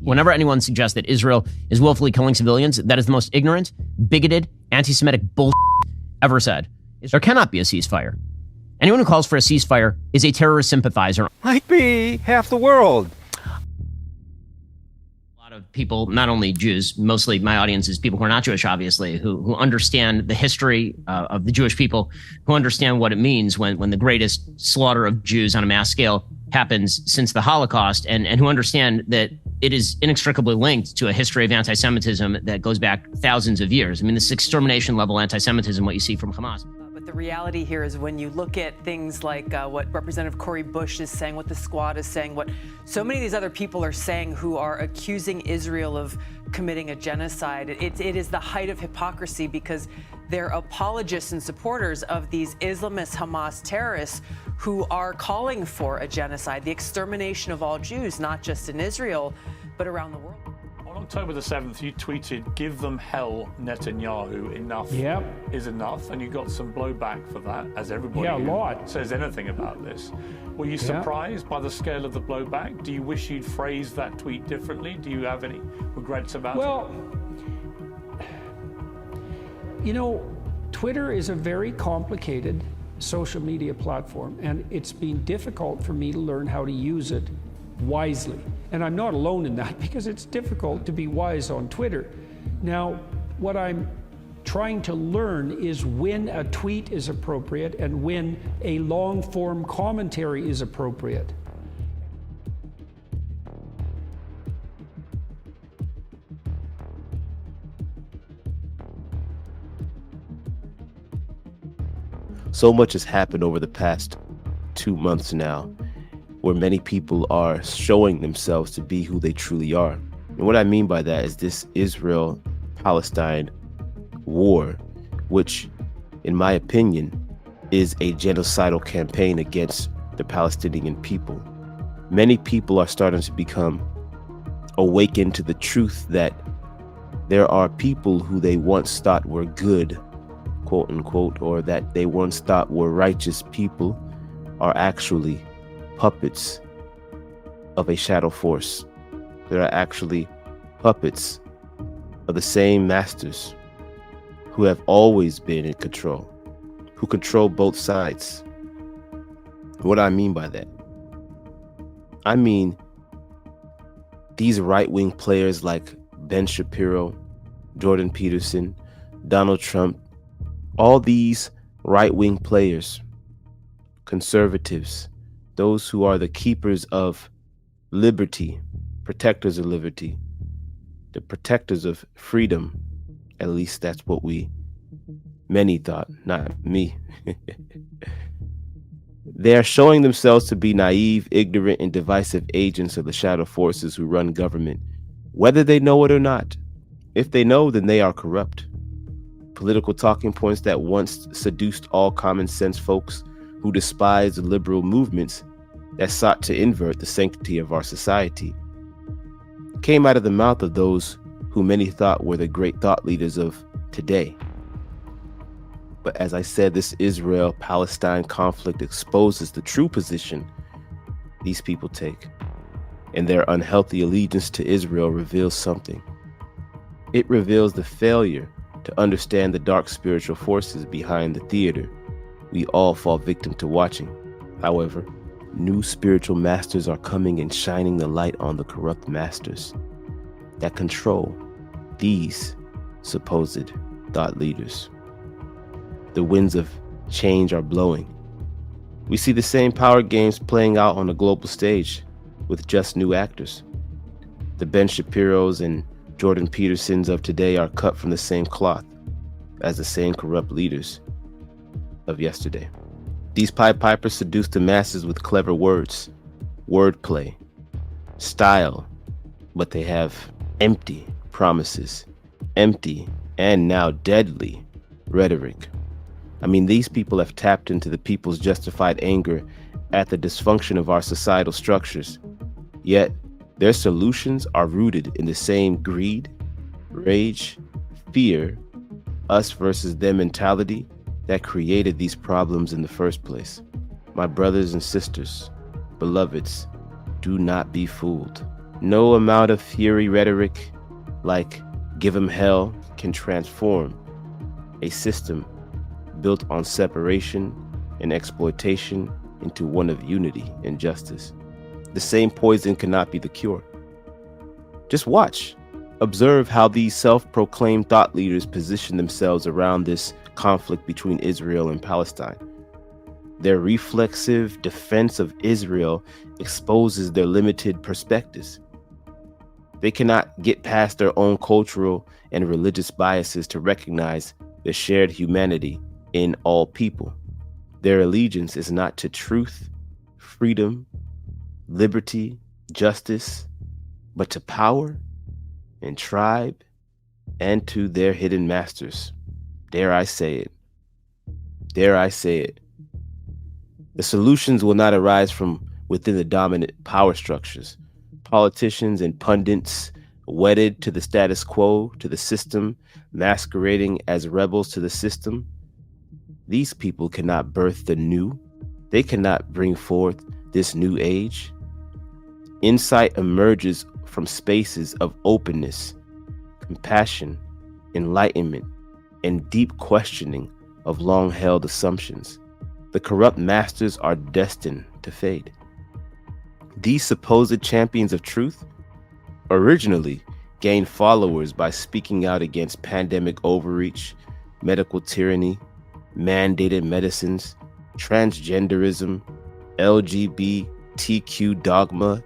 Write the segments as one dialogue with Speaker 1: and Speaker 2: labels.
Speaker 1: Whenever anyone suggests that Israel is willfully killing civilians, that is the most ignorant, bigoted, anti-Semitic bull ever said. There cannot be a ceasefire. Anyone who calls for a ceasefire is a terrorist sympathizer.
Speaker 2: Might be half the world.
Speaker 1: A lot of people, not only Jews, mostly my audience is people who are not Jewish, obviously, who understand the history of the Jewish people, who understand what it means when the greatest slaughter of Jews on a mass scale happens since the Holocaust, and who understand that it is inextricably linked to a history of anti-Semitism that goes back thousands of years. I mean, this extermination level anti-Semitism, what you see from Hamas.
Speaker 3: But the reality here is when you look at things like what Representative Cori Bush is saying, what the Squad is saying, what so many of these other people are saying who are accusing Israel of committing a genocide, it is the height of hypocrisy, because they're apologists and supporters of these Islamist Hamas terrorists who are calling for a genocide, the extermination of all Jews, not just in Israel, but around the world.
Speaker 4: On October the 7th, you tweeted, "Give them hell, Netanyahu. Enough is enough." And you got some blowback for that, as everybody who says anything about this. Were you surprised by the scale of the blowback? Do you wish you'd phrased that tweet differently? Do you have any regrets about it?
Speaker 5: Well, you know, Twitter is a very complicated social media platform, and it's been difficult for me to learn how to use it wisely. And I'm not alone in that, because it's difficult to be wise on Twitter. Now, what I'm trying to learn is when a tweet is appropriate and when a long-form commentary is appropriate.
Speaker 6: So much has happened over the past 2 months now, where many people are showing themselves to be who they truly are. And what I mean by that is this Israel-Palestine war, which, in my opinion, is a genocidal campaign against the Palestinian people. Many people are starting to become awakened to the truth that there are people who they once thought were good, quote unquote, or that they once thought were righteous people, are actually puppets of a shadow force. There are actually puppets of the same masters who have always been in control, who control both sides. What do I mean by that? I mean these right-wing players like Ben Shapiro, Jordan Peterson, Donald Trump, all these right-wing players, conservatives, those who are the keepers of liberty, protectors of liberty, the protectors of freedom. At least that's what many thought, not me. They are showing themselves to be naive, ignorant, and divisive agents of the shadow forces who run government, whether they know it or not. If they know, then they are corrupt. Political talking points that once seduced all common sense folks who despised the liberal movements that sought to invert the sanctity of our society came out of the mouth of those who many thought were the great thought leaders of today. But as I said, this Israel-Palestine conflict exposes the true position these people take, and their unhealthy allegiance to Israel reveals something. It reveals the failure to understand the dark spiritual forces behind the theater we all fall victim to watching. However, new spiritual masters are coming and shining the light on the corrupt masters that control these supposed thought leaders. The winds of change are blowing. We see the same power games playing out on a global stage with just new actors. The Ben Shapiros and Jordan Petersons of today are cut from the same cloth as the same corrupt leaders of yesterday. These Pied Pipers seduce the masses with clever words, wordplay, style, but they have empty promises, empty and now deadly rhetoric. I mean, these people have tapped into the people's justified anger at the dysfunction of our societal structures, yet their solutions are rooted in the same greed, rage, fear, us versus them mentality that created these problems in the first place. My brothers and sisters, beloveds, do not be fooled. No amount of fury rhetoric like "give 'em hell" can transform a system built on separation and exploitation into one of unity and justice. The same poison cannot be the cure. Just watch. Observe how these self-proclaimed thought leaders position themselves around this conflict between Israel and Palestine. Their reflexive defense of Israel exposes their limited perspectives. They cannot get past their own cultural and religious biases to recognize the shared humanity in all people. Their allegiance is not to truth, freedom, liberty, justice, but to power and tribe and to their hidden masters. Dare I say it? Dare I say it? The solutions will not arise from within the dominant power structures. Politicians and pundits wedded to the status quo, to the system, masquerading as rebels to the system. These people cannot birth the new. They cannot bring forth this new age. Insight emerges from spaces of openness, compassion, enlightenment, and deep questioning of long-held assumptions. The corrupt masters are destined to fade. These supposed champions of truth originally gained followers by speaking out against pandemic overreach, medical tyranny, mandated medicines, transgenderism, LGBTQ dogma,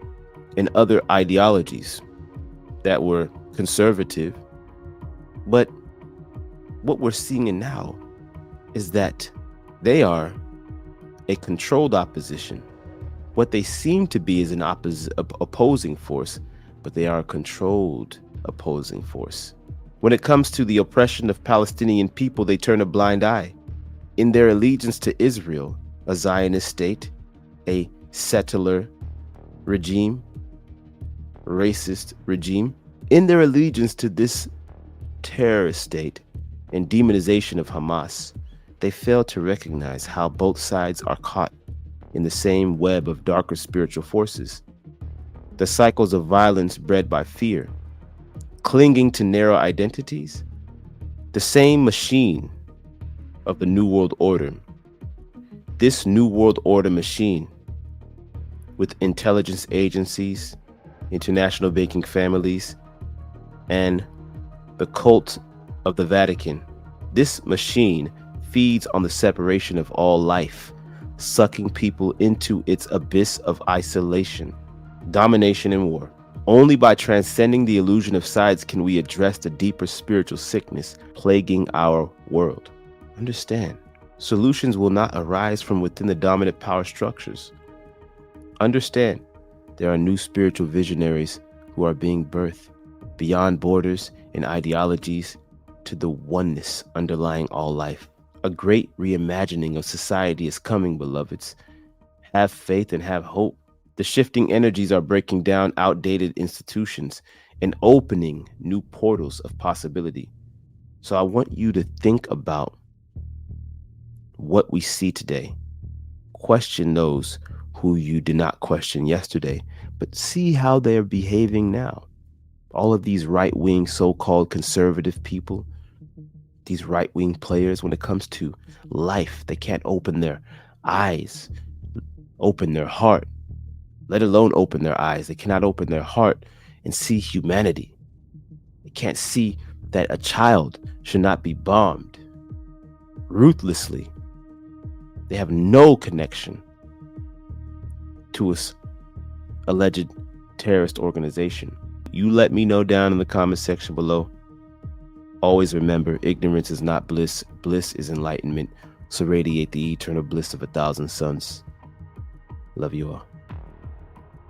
Speaker 6: and other ideologies that were conservative. But what we're seeing now is that they are a controlled opposition. What they seem to be is an opposing force, but they are a controlled opposing force. When it comes to the oppression of Palestinian people, they turn a blind eye. In their allegiance to Israel, a Zionist state, a settler regime, racist regime, in their allegiance to this terrorist state and demonization of Hamas, they fail to recognize how both sides are caught in the same web of darker spiritual forces. The cycles of violence bred by fear, clinging to narrow identities, the same machine of the New World Order. This New World Order machine, with intelligence agencies, international banking families, and the cult of the Vatican, this machine feeds on the separation of all life, sucking people into its abyss of isolation, domination, and war. Only by transcending the illusion of sides can we address the deeper spiritual sickness plaguing our world. Understand, solutions will not arise from within the dominant power structures. Understand, there are new spiritual visionaries who are being birthed beyond borders and ideologies to the oneness underlying all life. A great reimagining of society is coming, beloveds. Have faith and have hope. The shifting energies are breaking down outdated institutions and opening new portals of possibility. So I want you to think about what we see today. Question those who you did not question yesterday, but see how they're behaving now. All of these right-wing, so-called conservative people, these right-wing players, when it comes to life, they can't open their eyes, open their heart, let alone open their eyes. They cannot open their heart and see humanity. They can't see that a child should not be bombed ruthlessly. They have no connection to this alleged terrorist organization. You let me know down in the comment section below. Always remember, ignorance is not bliss. Bliss is enlightenment. So radiate the eternal bliss of 1,000 suns. Love you all.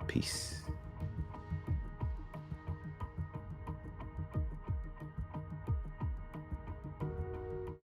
Speaker 6: Peace.